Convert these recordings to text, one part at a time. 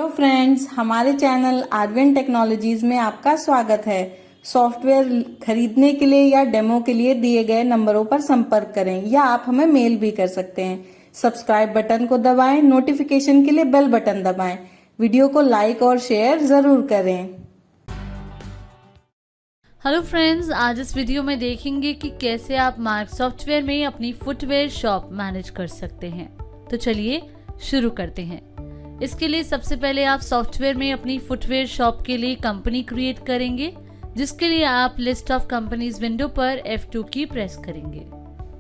Hello friends, हमारे channel Arvin technologies में आपका स्वागत है। सॉफ्टवेयर खरीदने के लिए या डेमो के लिए दिए गए नंबरों पर संपर्क करें या आप हमें मेल भी कर सकते हैं। सब्सक्राइब बटन को दबाएं, नोटिफिकेशन के लिए बेल बटन दबाएं। वीडियो को लाइक और शेयर जरूर करें। हेलो फ्रेंड्स, आज इस वीडियो में देखेंगे कि कैसे आप मार्क सॉफ्टवेयर में अपनी फुटवेयर शॉप मैनेज कर सकते हैं। तो चलिए शुरू करते हैं। इसके लिए सबसे पहले आप सॉफ्टवेयर में अपनी फुटवेयर शॉप के लिए कंपनी क्रिएट करेंगे, जिसके लिए आप लिस्ट ऑफ कंपनीज विंडो पर F2 की प्रेस करेंगे।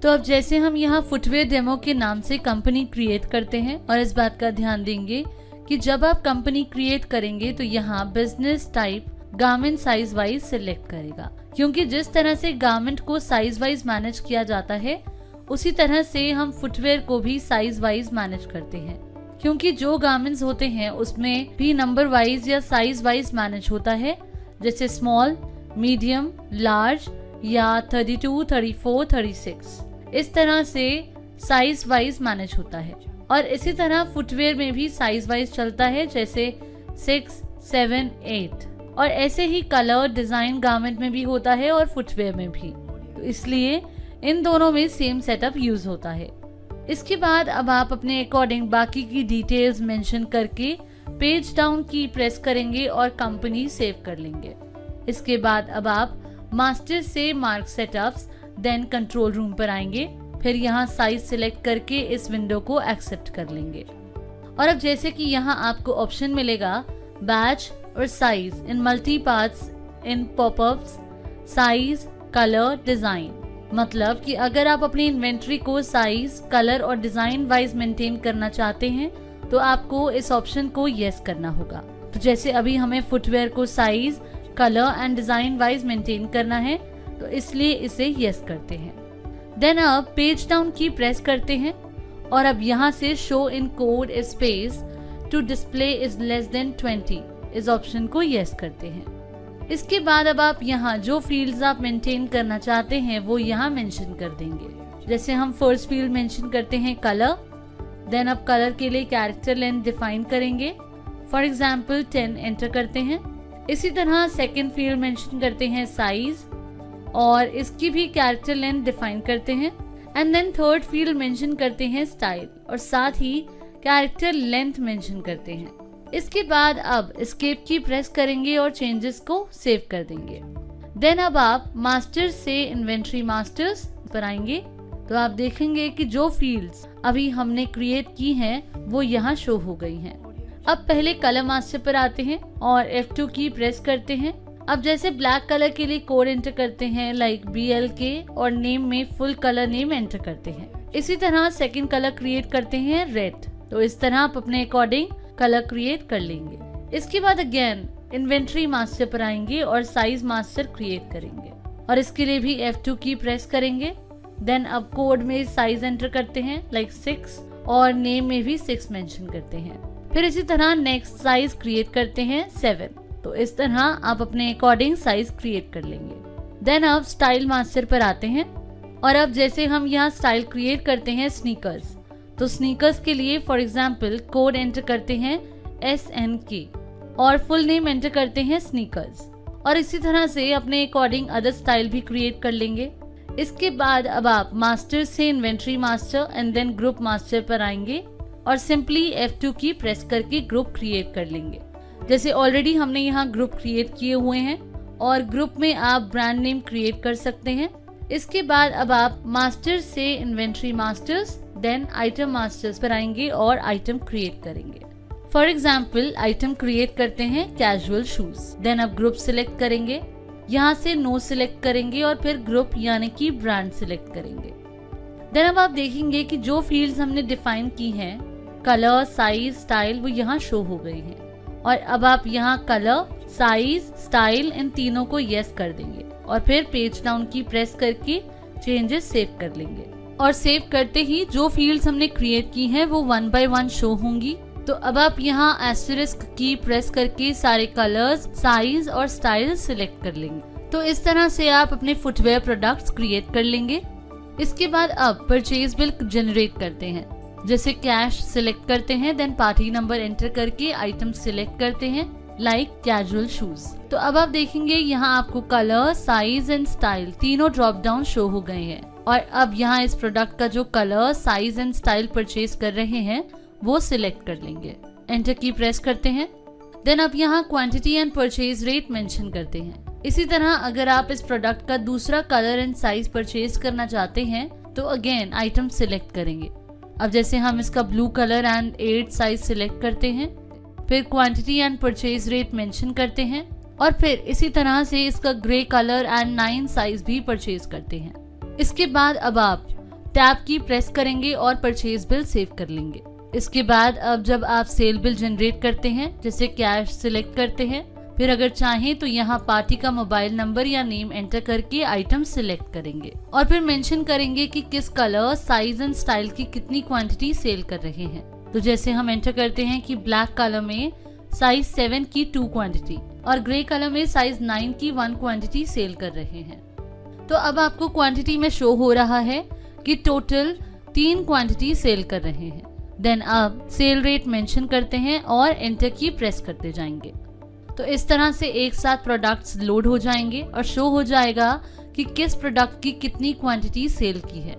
तो अब जैसे हम यहाँ फुटवेयर डेमो के नाम से कंपनी क्रिएट करते हैं, और इस बात का ध्यान देंगे कि जब आप कंपनी क्रिएट करेंगे तो यहाँ business type garment size wise select करेगा, क्योंकि जिस तरह से गारमेंट को साइज वाइज मैनेज किया जाता है उसी तरह से हम फुटवेयर को भी साइज वाइज मैनेज करते हैं। क्योंकि जो गारमेंट्स होते हैं उसमें भी नंबर वाइज या साइज वाइज मैनेज होता है, जैसे स्मॉल, मीडियम, लार्ज या 32, 34, 36 इस तरह से साइज वाइज मैनेज होता है। और इसी तरह फुटवेयर में भी साइज वाइज चलता है, जैसे 6, 7, 8। और ऐसे ही कलर डिजाइन गारमेंट में भी होता है और फुटवेयर में भी, तो इसलिए इन दोनों में सेम सेटअप यूज होता है। इसके बाद अब आप अपने अकॉर्डिंग बाकी की डिटेल्स मेंशन करके पेज डाउन की प्रेस करेंगे और कंपनी सेव कर लेंगे। इसके बाद अब आप मास्टर से mark setups, then control room पर आएंगे, फिर यहाँ साइज सिलेक्ट करके इस विंडो को एक्सेप्ट कर लेंगे। और अब जैसे कि यहाँ आपको ऑप्शन मिलेगा बैच और size in multi parts in popups, size, colour, design. मतलब कि अगर आप अपनी इन्वेंट्री को साइज, कलर और डिजाइन वाइज मेंटेन करना चाहते हैं तो आपको इस ऑप्शन को यस करना होगा। तो जैसे अभी हमें फुटवेयर को size, colour and design wise maintain करना है, तो इसलिए इसे यस करते हैं। देन अब पेज डाउन की प्रेस करते हैं और अब यहाँ से show in code space to display is less than 20 इस ऑप्शन को यस करते हैं। इसके बाद अब आप यहाँ जो फील्ड्स आप मेंटेन करना चाहते हैं वो यहाँ मेंशन कर देंगे। जैसे हम फर्स्ट फील्ड मेंशन करते हैं कलर, देन अब कलर के लिए कैरेक्टर लेंथ डिफाइन करेंगे, फॉर एग्जांपल 10 एंटर करते हैं। इसी तरह सेकंड फील्ड मेंशन करते हैं साइज और इसकी भी कैरेक्टर लेंथ डिफाइन करते हैं। And then third field mention करते हैं स्टाइल और साथ ही कैरेक्टर लेंथ मेंशन करते हैं। इसके बाद अब एस्केप की प्रेस करेंगे और चेंजेस को सेव कर देंगे। देन अब आप मास्टर्स से इन्वेंट्री मास्टर्स पर आएंगे, तो आप देखेंगे कि जो फील्ड्स अभी हमने क्रिएट की हैं वो यहाँ शो हो गई हैं। अब पहले कलर मास्टर पर आते हैं और F2 की प्रेस करते हैं। अब जैसे ब्लैक कलर के लिए कोड एंटर करते हैं लाइक BLK और नेम में फुल कलर नेम एंटर करते हैं। इसी तरह सेकंड कलर क्रिएट करते हैं रेड, तो इस तरह आप अपने अकॉर्डिंग कलर क्रिएट कर लेंगे। इसके बाद अगेन इन्वेंट्री मास्टर पर आएंगे और साइज मास्टर क्रिएट करेंगे और इसके लिए भी F2 की प्रेस करेंगे। देन अब कोड में साइज एंटर करते हैं लाइक 6 और नेम में भी 6 मेंशन करते हैं। फिर इसी तरह नेक्स्ट साइज क्रिएट करते हैं 7, तो इस तरह आप अपने अकॉर्डिंग साइज क्रिएट कर लेंगे। देन अब स्टाइल मास्टर पर आते हैं और अब जैसे हम यहाँ स्टाइल क्रिएट करते हैं स्नीकर्स, तो स्नीकर्स के लिए फॉर एग्जाम्पल कोड एंटर करते हैं SNK और फुल नेम एंटर करते हैं स्नीकर्स और इसी तरह से अपने अकॉर्डिंग अदर स्टाइल भी क्रिएट कर लेंगे। इसके बाद अब आप मास्टर से inventory master and then group master पर आएंगे और सिंपली F2 की प्रेस करके ग्रुप क्रिएट कर लेंगे। जैसे ऑलरेडी हमने यहाँ ग्रुप क्रिएट किए हुए हैं और ग्रुप में आप ब्रांड नेम क्रिएट कर सकते हैं। इसके बाद अब आप मास्टर से inventory masters then item masters पर आएंगे और आइटम क्रिएट करेंगे। फॉर एग्जाम्पल आइटम क्रिएट करते हैं कैजुअल शूज, देन अब ग्रुप सिलेक्ट करेंगे, यहाँ से नो सिलेक्ट करेंगे और फिर ग्रुप यानी कि ब्रांड सिलेक्ट करेंगे। देन अब आप देखेंगे कि जो फील्ड्स हमने डिफाइन की हैं कलर, साइज, स्टाइल, वो यहाँ शो हो गई हैं। और अब आप यहाँ कलर, साइज, स्टाइल इन तीनों को यस कर देंगे और फिर पेज डाउन की प्रेस करके चेंजेस सेव कर लेंगे। और सेव करते ही जो फील्ड्स हमने क्रिएट की हैं वो 1 by 1 शो होंगी। तो अब आप यहाँ एस्टेरिस्क की प्रेस करके सारे कलर्स, साइज और स्टाइल सिलेक्ट कर लेंगे। तो इस तरह से आप अपने फुटवेयर प्रोडक्ट्स क्रिएट कर लेंगे। इसके बाद अब परचेज बिल जनरेट करते हैं। जैसे कैश सिलेक्ट करते हैं, देन पार्टी नंबर एंटर करके आइटम सिलेक्ट करते हैं लाइक कैजुअल शूज। तो अब आप देखेंगे यहाँ आपको कलर, साइज एंड स्टाइल तीनों ड्रॉप डाउन शो हो गए हैं। और अब यहाँ इस प्रोडक्ट का जो colour, size and style purchase कर रहे हैं वो सिलेक्ट कर लेंगे। एंटर की प्रेस करते हैं। देन अब यहाँ quantity and purchase rate mention करते हैं। इसी तरह अगर आप इस प्रोडक्ट का दूसरा कलर एंड साइज परचेज करना चाहते हैं तो अगेन आइटम सिलेक्ट करेंगे। अब जैसे हम इसका blue colour and 8 size select करते हैं, फिर quantity and purchase rate mention करते हैं और फिर इसी तरह से इसका ग्रे कलर एंड 9 साइज भी परचेज करते हैं। इसके बाद अब आप टैब की प्रेस करेंगे और परचेज बिल सेव कर लेंगे। इसके बाद अब जब आप सेल बिल जनरेट करते हैं, जैसे कैश सिलेक्ट करते हैं, फिर अगर चाहें तो यहाँ पार्टी का मोबाइल नंबर या नेम एंटर करके आइटम सिलेक्ट करेंगे और फिर मेंशन करेंगे कि किस कलर, साइज एंड स्टाइल की कितनी क्वांटिटी सेल कर रहे हैं। तो जैसे हम एंटर करते हैं कि ब्लैक कलर में साइज 7 की 2 क्वांटिटी और ग्रे कलर में साइज 9 की 1 क्वांटिटी सेल कर रहे हैं। तो अब आपको क्वांटिटी में शो हो रहा है कि टोटल 3 क्वांटिटी सेल कर रहे हैं। देन अब सेल रेट मेंशन करते हैं और एंटर की प्रेस करते जाएंगे। तो इस तरह से एक साथ प्रोडक्ट्स लोड हो जाएंगे और शो हो जाएगा कि किस प्रोडक्ट की कितनी क्वांटिटी सेल की है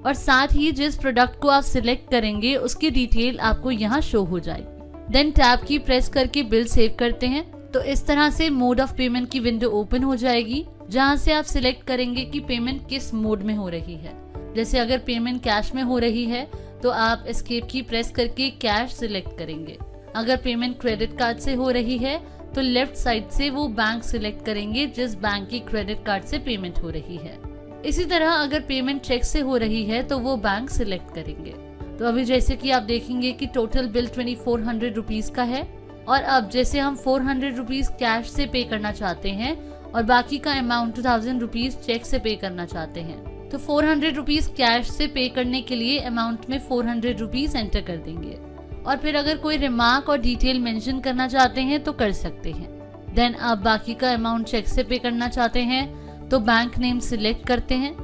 और साथ ही जिस प्रोडक्ट को आप सिलेक्ट करेंगे उसकी डिटेल आपको यहाँ शो हो जाएगी। देन टैब की प्रेस करके बिल सेव करते हैं। तो इस तरह से मोड ऑफ पेमेंट की विंडो ओपन हो जाएगी जहाँ से आप सिलेक्ट करेंगे कि पेमेंट किस मोड में हो रही है। जैसे अगर पेमेंट कैश में हो रही है तो आप एस्केप की प्रेस करके कैश सिलेक्ट करेंगे। अगर पेमेंट क्रेडिट कार्ड से हो रही है तो लेफ्ट साइड से वो बैंक सिलेक्ट करेंगे जिस बैंक की क्रेडिट कार्ड से पेमेंट हो रही है। इसी तरह अगर पेमेंट चेक से हो रही है तो वो बैंक सिलेक्ट करेंगे। तो अभी जैसे कि आप देखेंगे कि टोटल बिल 2400 रुपीज का है और अब जैसे हम 400 रुपीज कैश से पे करना चाहते हैं और बाकी का अमाउंट 2000 रुपीज चेक से पे करना चाहते हैं, तो 400 रुपीज कैश से पे करने के लिए अमाउंट में 400 रुपीज एंटर कर देंगे और फिर अगर कोई रिमार्क और डिटेल मेंशन करना चाहते हैं तो कर सकते हैं। देन आप बाकी का अमाउंट चेक से पे करना चाहते हैं तो बैंक नेम सिलेक्ट करते हैं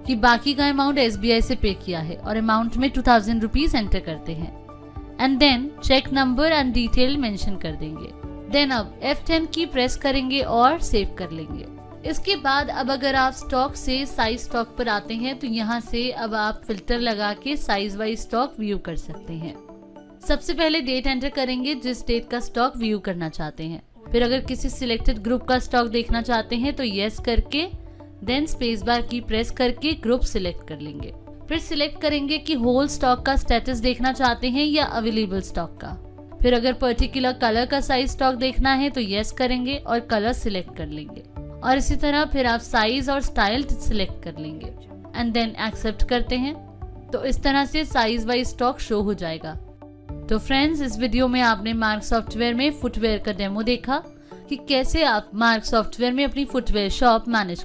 कि बाकी का अमाउंट SBI से पे किया है और अमाउंट में 2000 रुपीज एंटर करते हैं and then cheque number and detail mention कर देंगे। देन अब F10 की प्रेस करेंगे और सेव कर लेंगे। इसके बाद अब अगर आप स्टॉक से साइज स्टॉक पर आते हैं तो यहाँ से अब आप फिल्टर लगा के साइज वाइज स्टॉक व्यू कर सकते हैं। सबसे पहले डेट एंटर करेंगे जिस डेट का स्टॉक व्यू करना चाहते हैं। फिर अगर किसी सिलेक्टेड ग्रुप का स्टॉक देखना चाहते हैं तो यस करके देन स्पेस बार की प्रेस करके ग्रुप सिलेक्ट कर लेंगे। फिर सिलेक्ट करेंगे कि होल स्टॉक का स्टेटस देखना चाहते हैं या अवेलेबल स्टॉक का। फिर अगर पर्टिकुलर कलर का साइज स्टॉक देखना है तो यस करेंगे और कलर सिलेक्ट कर लेंगे और इसी तरह फिर आप साइज और स्टाइल सिलेक्ट कर लेंगे एंड देन एक्सेप्ट करते हैं। तो इस तरह से साइज वाइज स्टॉक शो हो जाएगा। तो फ्रेंड्स, इस वीडियो में आपने मार्क सॉफ्टवेयर में फुटवेयर का डेमो देखा कि कैसे आप मार्क सॉफ्टवेयर में अपनी फुटवेयर शॉप मैनेज